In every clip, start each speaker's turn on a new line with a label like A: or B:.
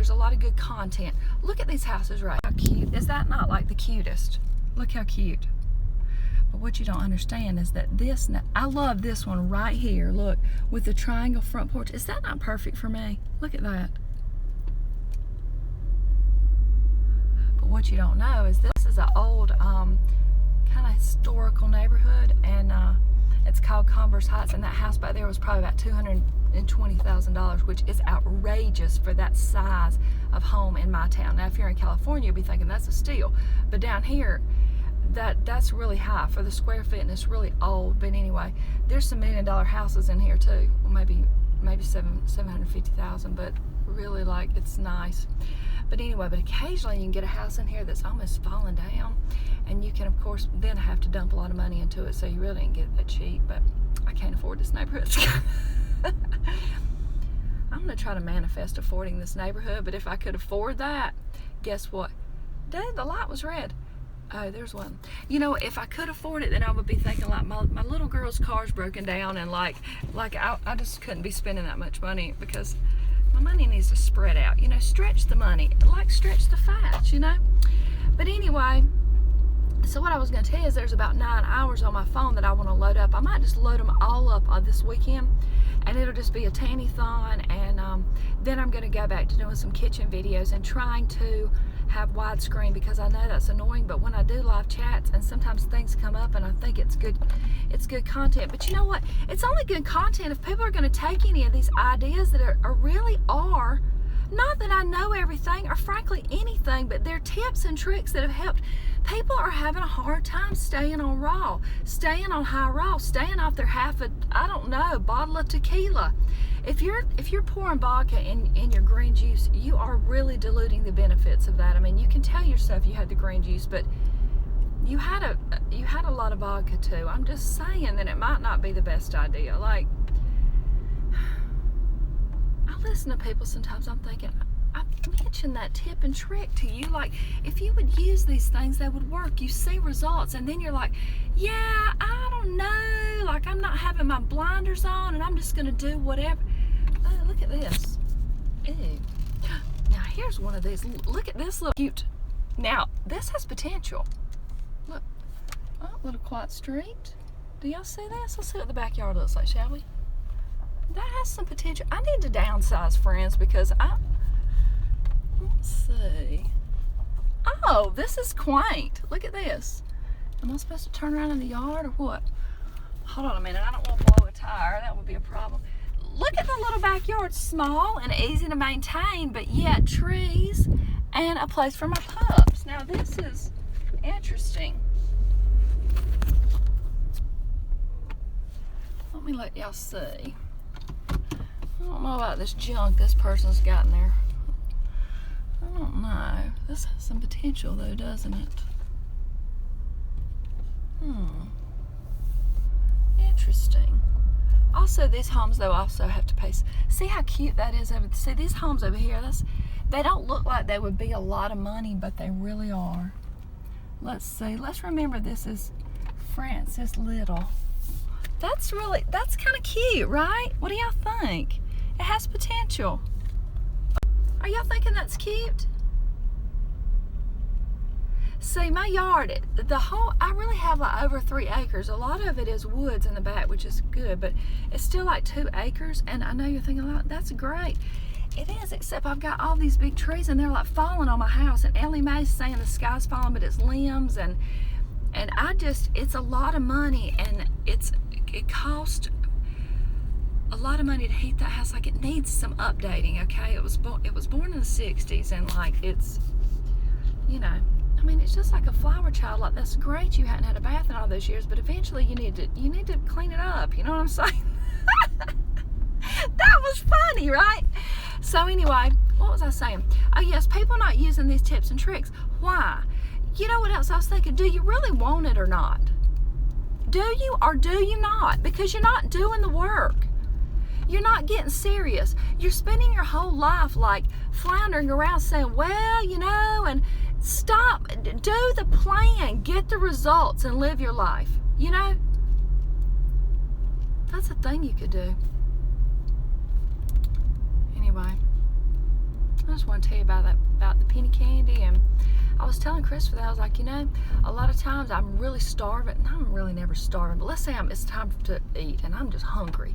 A: there's a lot of good content. Look at these houses, right? How cute. Is that not like the cutest? Look how cute. But what you don't understand is that this, I love this one right here, look, with the triangle front porch. Is that not perfect for me? Look at that. But what you don't know is this is an old kind of historical neighborhood, and it's called Converse Heights, and that house back there was probably about $220,000, which is outrageous for that size of home in my town. Now, if you're in California, you'll be thinking that's a steal, but down here, that's really high for the square feet, and it's really old. But anyway, there's some $1 million houses in here too. Well, maybe 750,000, but really, like, it's nice. But anyway, but occasionally you can get a house in here that's almost falling down, and you can, of course, then have to dump a lot of money into it, so you really didn't get it that cheap. But I can't afford this neighborhood. I'm gonna try to manifest affording this neighborhood, but if I could afford that, guess what? Dude, the light was red. Oh, there's one. You know, if I could afford it, then I would be thinking, like, my little girl's car's broken down, and like I just couldn't be spending that much money, because my money needs to spread out, you know, stretch the money, like stretch the fats, you know. But anyway, so what I was going to tell you is there's about 9 hours on my phone that I want to load up. I might just load them all up on this weekend, and it'll just be a Tanny-thon, and then I'm going to go back to doing some kitchen videos and trying to have widescreen, because I know that's annoying, but when I do live chats and sometimes things come up and I think it's good content. But you know what? It's only good content if people are going to take any of these ideas that are really are, not that I know everything or frankly anything, but they're tips and tricks that have helped. People are having a hard time staying on raw, staying on high raw, staying off their bottle of tequila. If you're pouring vodka in your green juice, you are really diluting the benefits of that. I mean, you can tell yourself you had the green juice, but you had a lot of vodka too. I'm just saying that it might not be the best idea. Like, I listen to people sometimes, I'm thinking, I mentioned that tip and trick to you. Like, if you would use these things, they would work. You see results, and then you're like, yeah, I don't know. Like, I'm not having my blinders on, and I'm just going to do whatever. Oh, look at this. Ew. Now, here's one of these. Look at this little cute. Now, this has potential. Look. Oh, little quiet street. Do y'all see this? Let's see what the backyard looks like, shall we? That has some potential. I need to downsize, friends, because let's see. Oh, this is quaint. Look at this. Am I supposed to turn around in the yard or what? Hold on a minute. I don't want to blow a tire. That would be a problem. Look at the little backyard. Small and easy to maintain, but yet trees and a place for my pups. Now, this is interesting. Let me let y'all see. I don't know about this junk this person's got in there. I don't know. This has some potential though, doesn't it? Interesting. Also, these homes though also have to pay. See how cute that is? See, these homes over here, they don't look like they would be a lot of money, but they really are. Let's see. Let's remember this is Francis Little. That's kind of cute, right? What do y'all think? It has potential. Are y'all thinking that's cute? See, my yard, I really have like over 3 acres. A lot of it is woods in the back, which is good, but it's still like 2 acres. And I know you're thinking, oh, that's great. It is, except I've got all these big trees and they're like falling on my house. And Ellie Mae's saying the sky's falling, but it's limbs. And it's a lot of money, and it cost a lot of money to heat that house. Like, it needs some updating, okay? It was born in the 60s, and like, it's, you know, I mean, it's just like a flower child. Like, that's great you hadn't had a bath in all those years, but eventually you need to clean it up. You know what I'm saying? That was funny, right? So anyway, what was I saying? Oh yes, people not using these tips and tricks. Why? You know what else I was thinking? Do you really want it or not? Do you or do you not? Because you're not doing the work. You're not getting serious. You're spending your whole life like floundering around saying, well, you know, and stop. Do the plan. Get the results and live your life. You know? That's a thing you could do. Anyway, I just want to tell you about the penny candy. And I was telling Christopher that I was like, a lot of times I'm really starving, and I'm really never starving, but let's say it's time to eat and I'm just hungry.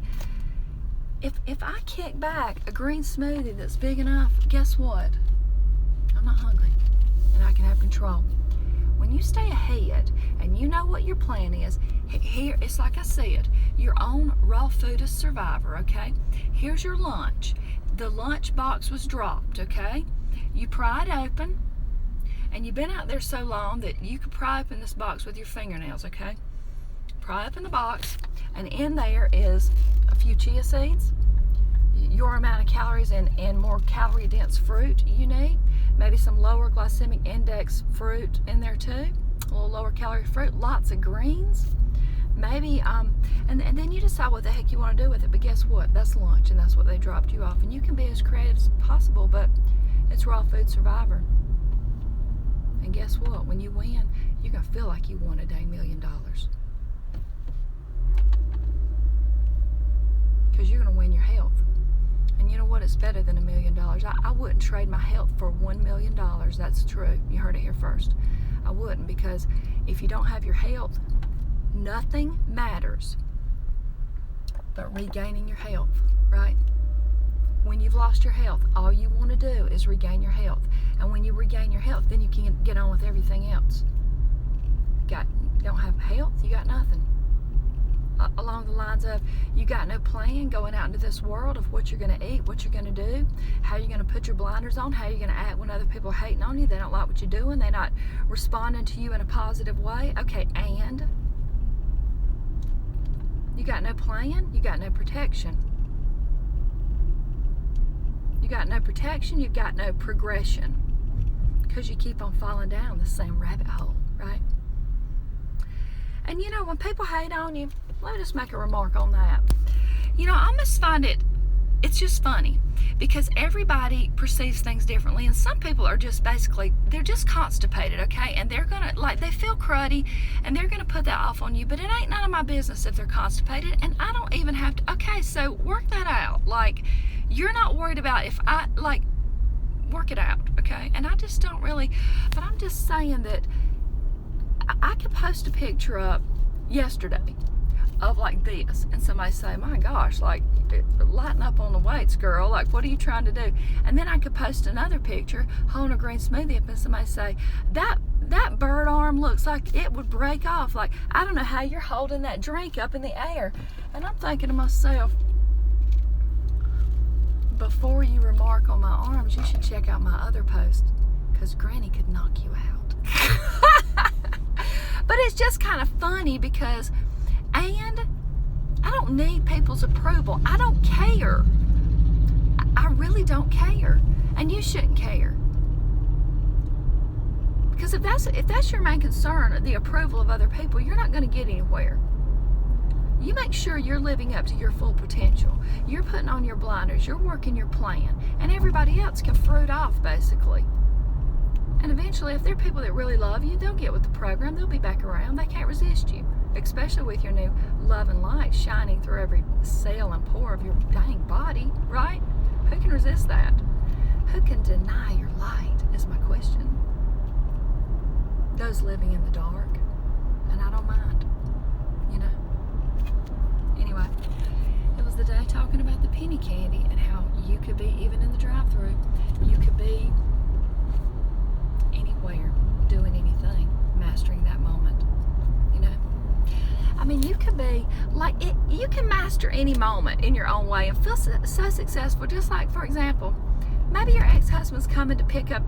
A: If I kick back a green smoothie that's big enough, guess what? I'm not hungry, and I can have control. When you stay ahead and you know what your plan is, here it's like I said, your own raw foodist survivor, okay? Here's your lunch. The lunch box was dropped, okay? You pry it open, and you've been out there so long that you could pry open this box with your fingernails, okay? Pry open the box, and in there is a few chia seeds, your amount of calories and more calorie dense fruit you need, maybe some lower glycemic index fruit in there too, a little lower calorie fruit, lots of greens, maybe, and then you decide what the heck you want to do with it. But guess what? That's lunch, and that's what they dropped you off. And you can be as creative as possible, but it's Raw Food Survivor. And guess what? When you win, you're going to feel like you won a dang $1 million. Because you're going to win your health. And you know what? It's better than $1 million. I wouldn't trade my health for $1 million. That's true. You heard it here first. I wouldn't, because if you don't have your health, nothing matters but regaining your health, right? When you've lost your health, all you want to do is regain your health. And when you regain your health, then you can get on with everything else. Don't have health, you got nothing. Along the lines of, you got no plan going out into this world of what you're going to eat, what you're going to do, how you're going to put your blinders on, how you're going to act when other people are hating on you, they don't like what you're doing, they're not responding to you in a positive way. Okay, and you got no plan, you got no protection. You got no protection, you got no progression, because you keep on falling down the same rabbit hole, right? And when people hate on you, let me just make a remark on that. I almost find it's just funny, because everybody perceives things differently, and some people are just they're just constipated, okay? And they're gonna, they feel cruddy, and they're gonna put that off on you, but it ain't none of my business if they're constipated, and I don't even have to, okay, so work that out. You're not worried about if I, work it out, okay? And I just don't really, but I'm just saying that I could post a picture up yesterday of this, and somebody say, my gosh, lighten up on the weights, girl, what are you trying to do? And then I could post another picture holding a green smoothie up, and somebody say, that bird arm looks like it would break off. I don't know how you're holding that drink up in the air. And I'm thinking to myself, before you remark on my arms, you should check out my other post, because Granny could knock you out. But it's just kind of funny, because, and I don't need people's approval. I don't care. I really don't care. And you shouldn't care. Because if that's your main concern, the approval of other people, you're not going to get anywhere. You make sure you're living up to your full potential. You're putting on your blinders. You're working your plan. And everybody else can fruit off, basically. And eventually, if there are people that really love you, they'll get with the program. They'll be back around. They can't resist you, especially with your new love and light shining through every cell and pore of your dang body, right? Who can resist that? Who can deny your light is my question. Those living in the dark, and I don't mind, Anyway, it was the day talking about the penny candy and how you could be, even in the drive-thru, you could be anywhere, doing anything, mastering that moment, I mean, you could be, you can master any moment in your own way and feel so successful. Just for example, maybe your ex-husband's coming to pick up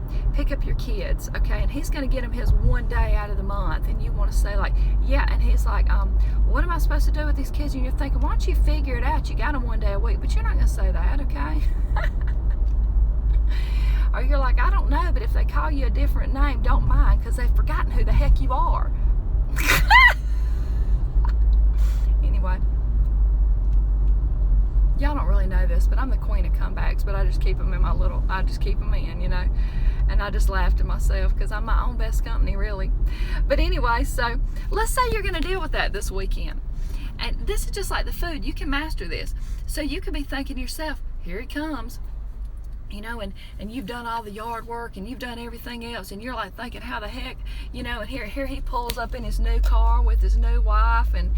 A: your kids, okay, and he's going to get them his one day out of the month, and you want to say yeah, and he's like, what am I supposed to do with these kids? And you're thinking, why don't you figure it out? You got them one day a week, but you're not going to say that, okay? Or you're like, I don't know, but if they call you a different name, don't mind, because they've forgotten who the heck you are. Anyway, y'all don't really know this, but I'm the queen of comebacks, but I just keep them in I just keep them in, and I just laughed at myself, because I'm my own best company, really. But anyway, so let's say you're going to deal with that this weekend. And this is just like the food. You can master this. So you could be thinking to yourself, here he comes. you know, and you've done all the yard work and you've done everything else, and you're like thinking, how the heck, you know, and here he pulls up in his new car with his new wife, and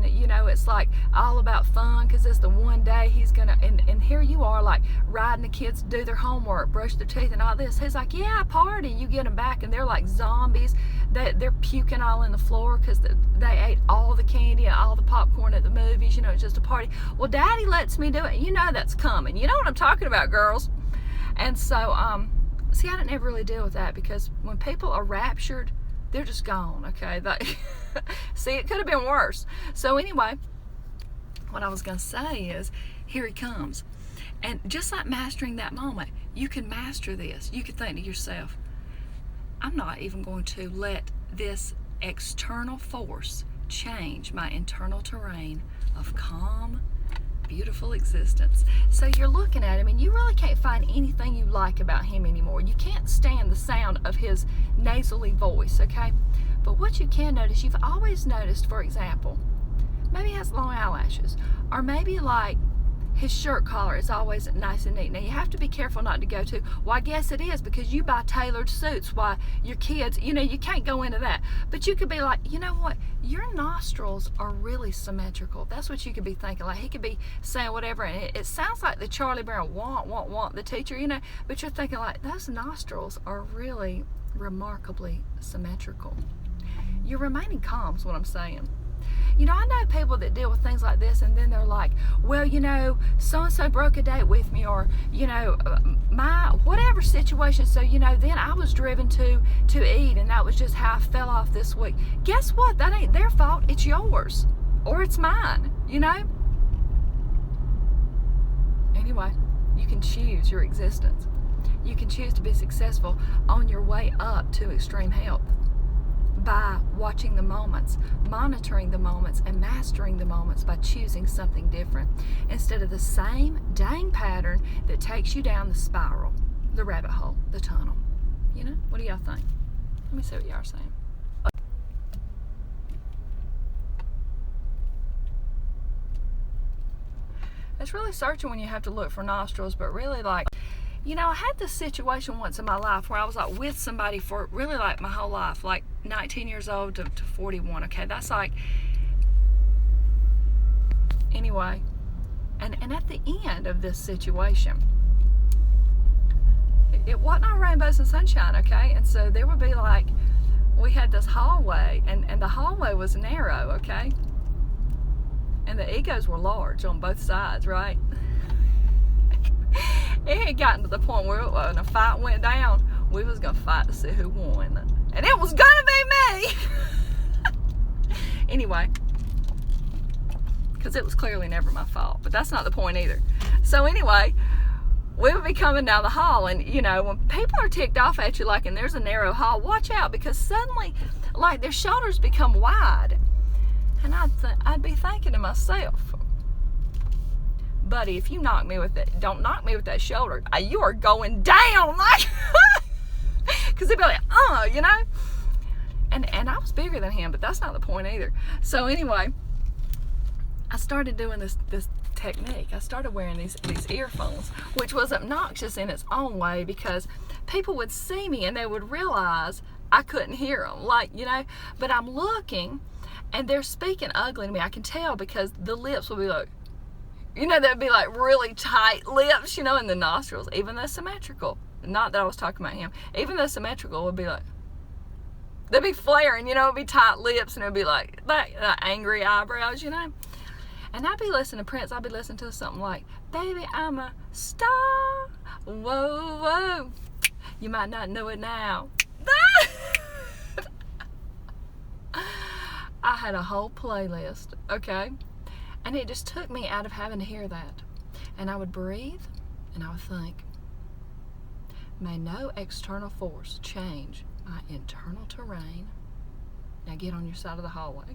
A: you know, it's like all about fun because it's the one day he's gonna, and here you are like riding the kids to do their homework, brush their teeth and all this. He's like, yeah, party. You get them back and they're like zombies. They're puking all in the floor because they ate all the candy and all the popcorn at the movies. You know, it's just a party. Well, Daddy lets me do it. You know that's coming. You know what I'm talking about, girls. And so, see, I didn't ever really deal with that because when people are raptured, they're just gone, okay? See, it could have been worse. So anyway, what I was going to say is, here he comes. And just like mastering that moment, you can master this. You can think to yourself, I'm not even going to let this external force change my internal terrain of calm, beautiful existence. So you're looking at him and you really can't find anything you like about him anymore. You can't stand the sound of his nasally voice, okay? But what you can notice, you've always noticed, for example, maybe he has long eyelashes, or maybe like his shirt collar is always nice and neat. Now you have to be careful not to go to, well, I guess it is because you buy tailored suits while your kids, you know, you can't go into that. But you could be like, you know what, your nostrils are really symmetrical. That's what you could be thinking. Like he could be saying whatever, and it sounds like the Charlie Brown want the teacher, you know, but you're thinking like those nostrils are really remarkably symmetrical. You're remaining calm is what I'm saying. You know, I know people that deal with things like this, and then they're like, well, you know, so-and-so broke a date with me, or, you know, my whatever situation. So, you know, then I was driven to eat, and that was just how I fell off this week. Guess what? That ain't their fault. It's yours, or it's mine, you know? Anyway, you can choose your existence. You can choose to be successful on your way up to extreme health by watching the moments, monitoring the moments, and mastering the moments by choosing something different instead of the same dang pattern that takes you down the spiral, the rabbit hole, the tunnel. You know, what do y'all think? Let me see what y'all are saying. It's really searching when you have to look for nostrils, but really like, you know, I had this situation once in my life where I was like with somebody for really like my whole life, like 19 years old to 41. Okay, that's like, anyway. And at the end of this situation, it wasn't all rainbows and sunshine, okay? And so there would be like, we had this hallway, and the hallway was narrow, okay? And the egos were large on both sides, right? It had gotten to the point where when a fight went down, we was going to fight to see who won. And it was going to be me! Anyway, because it was clearly never my fault. But that's not the point either. So anyway, we would be coming down the hall, and, you know, when people are ticked off at you, like, and there's a narrow hall, watch out, because suddenly, like, their shoulders become wide. And I'd be thinking to myself, buddy, if you knock me with that, don't knock me with that shoulder. You are going down, like, because they'd be like, you know. And I was bigger than him, but that's not the point either. So anyway, I started doing this technique. I started wearing these earphones, which was obnoxious in its own way because people would see me and they would realize I couldn't hear them, like, you know. But I'm looking, and they're speaking ugly to me. I can tell because the lips will be like, you know, they'd be like really tight lips, you know, and the nostrils, even though symmetrical. Not that I was talking about him. Even though symmetrical would be like, they'd be flaring, you know, it'd be tight lips, and it'd be like that angry eyebrows, you know. And I'd be listening to Prince. I'd be listening to something like, baby, I'm a star. Whoa, whoa. You might not know it now. I had a whole playlist, okay? And it just took me out of having to hear that. And I would breathe, and I would think, may no external force change my internal terrain. Now get on your side of the hallway.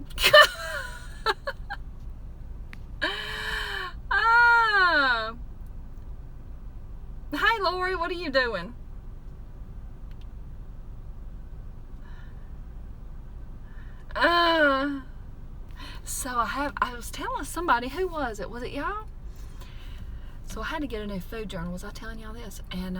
A: Hey, Lori, what are you doing? So I was telling somebody, who was it? Was it y'all? So I had to get a new food journal. Was I telling y'all this? And